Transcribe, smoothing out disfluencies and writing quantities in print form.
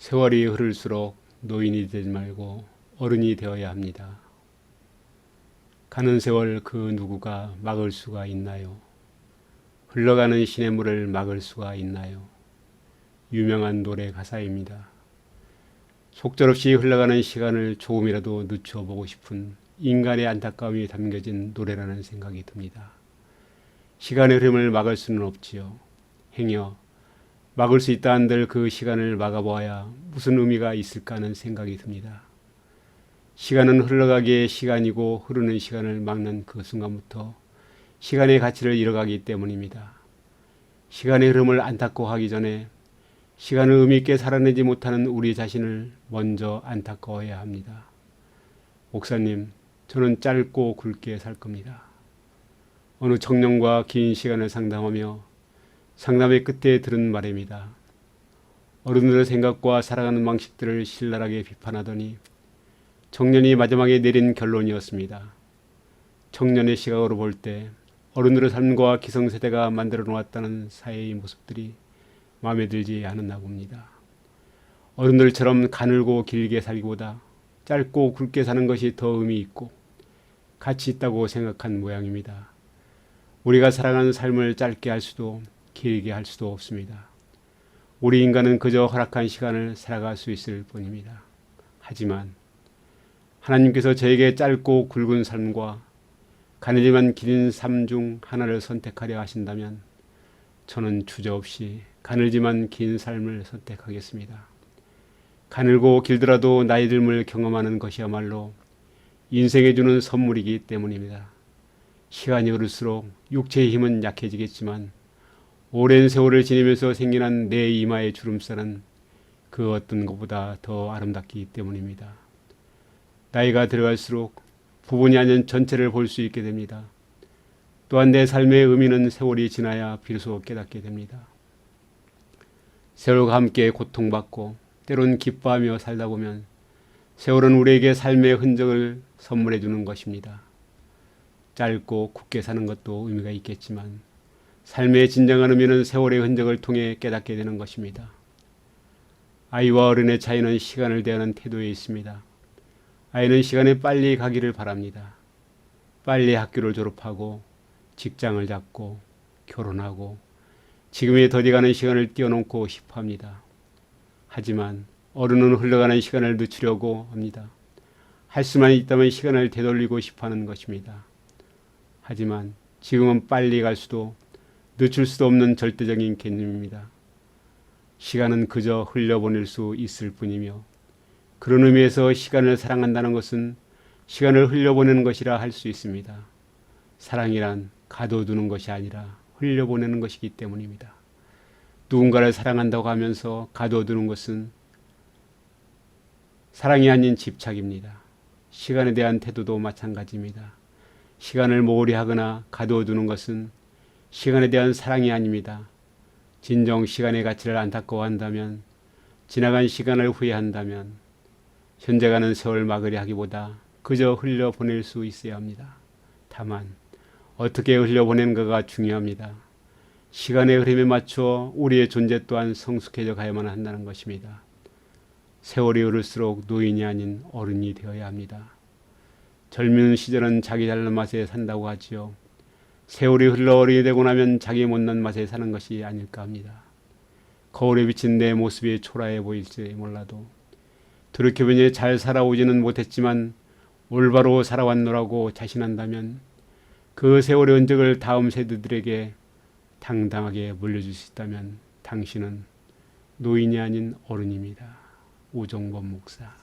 세월이 흐를수록 노인이 되지 말고 어른이 되어야 합니다. 가는 세월 그 누구가 막을 수가 있나요? 흘러가는 시냇물을 막을 수가 있나요? 유명한 노래 가사입니다. 속절없이 흘러가는 시간을 조금이라도 늦춰보고 싶은 인간의 안타까움이 담겨진 노래라는 생각이 듭니다. 시간의 흐름을 막을 수는 없지요. 행여 막을 수 있다 한들 그 시간을 막아보아야 무슨 의미가 있을까 하는 생각이 듭니다. 시간은 흘러가기의 시간이고 흐르는 시간을 막는 그 순간부터 시간의 가치를 잃어가기 때문입니다. 시간의 흐름을 안타까워하기 전에 시간을 의미있게 살아내지 못하는 우리 자신을 먼저 안타까워해야 합니다. 목사님, 저는 짧고 굵게 살 겁니다. 어느 청년과 긴 시간을 상담하며 상담의 끝에 들은 말입니다. 어른들의 생각과 살아가는 방식들을 신랄하게 비판하더니 청년이 마지막에 내린 결론이었습니다. 청년의 시각으로 볼 때 어른들의 삶과 기성세대가 만들어 놓았다는 사회의 모습들이 마음에 들지 않았나 봅니다. 어른들처럼 가늘고 길게 살기보다 짧고 굵게 사는 것이 더 의미 있고 가치 있다고 생각한 모양입니다. 우리가 살아가는 삶을 짧게 할 수도 길게 할 수도 없습니다. 우리 인간은 그저 허락한 시간을 살아갈 수 있을 뿐입니다. 하지만 하나님께서 저에게 짧고 굵은 삶과 가늘지만 긴 삶 중 하나를 선택하려 하신다면 저는 주저없이 가늘지만 긴 삶을 선택하겠습니다. 가늘고 길더라도 나이 듦을 경험하는 것이야말로 인생에 주는 선물이기 때문입니다. 시간이 흐를수록 육체의 힘은 약해지겠지만 오랜 세월을 지내면서 생겨난 내 이마의 주름살은 그 어떤 것보다 더 아름답기 때문입니다. 나이가 들어갈수록 부분이 아닌 전체를 볼 수 있게 됩니다. 또한 내 삶의 의미는 세월이 지나야 비로소 깨닫게 됩니다. 세월과 함께 고통받고 때론 기뻐하며 살다 보면 세월은 우리에게 삶의 흔적을 선물해 주는 것입니다. 짧고 굵게 사는 것도 의미가 있겠지만 삶의 진정한 의미는 세월의 흔적을 통해 깨닫게 되는 것입니다. 아이와 어른의 차이는 시간을 대하는 태도에 있습니다. 아이는 시간에 빨리 가기를 바랍니다. 빨리 학교를 졸업하고 직장을 잡고 결혼하고 지금의 더디가는 시간을 뛰어넘고 싶어 합니다. 하지만 어른은 흘러가는 시간을 늦추려고 합니다. 할 수만 있다면 시간을 되돌리고 싶어 하는 것입니다. 하지만 지금은 빨리 갈 수도 늦출 수도 없는 절대적인 개념입니다. 시간은 그저 흘려보낼 수 있을 뿐이며 그런 의미에서 시간을 사랑한다는 것은 시간을 흘려보내는 것이라 할 수 있습니다. 사랑이란 가둬두는 것이 아니라 흘려보내는 것이기 때문입니다. 누군가를 사랑한다고 하면서 가둬두는 것은 사랑이 아닌 집착입니다. 시간에 대한 태도도 마찬가지입니다. 시간을 모으려 하거나 가둬두는 것은 시간에 대한 사랑이 아닙니다. 진정 시간의 가치를 안타까워한다면, 지나간 시간을 후회한다면 현재 가는 세월 막으려 하기보다 그저 흘려보낼 수 있어야 합니다. 다만 어떻게 흘려보내는가가 중요합니다. 시간의 흐름에 맞춰 우리의 존재 또한 성숙해져 가야만 한다는 것입니다. 세월이 흐를수록 노인이 아닌 어른이 되어야 합니다. 젊은 시절은 자기 잘난 맛에 산다고 하지요. 세월이 흘러 어른이 되고 나면 자기 못난 맛에 사는 것이 아닐까 합니다. 거울에 비친 내 모습이 초라해 보일지 몰라도 돌이켜보니 잘 살아오지는 못했지만 올바로 살아왔노라고 자신한다면 그 세월의 흔적을 다음 세대들에게 당당하게 물려줄 수 있다면 당신은 노인이 아닌 어른입니다. 우종범 목사.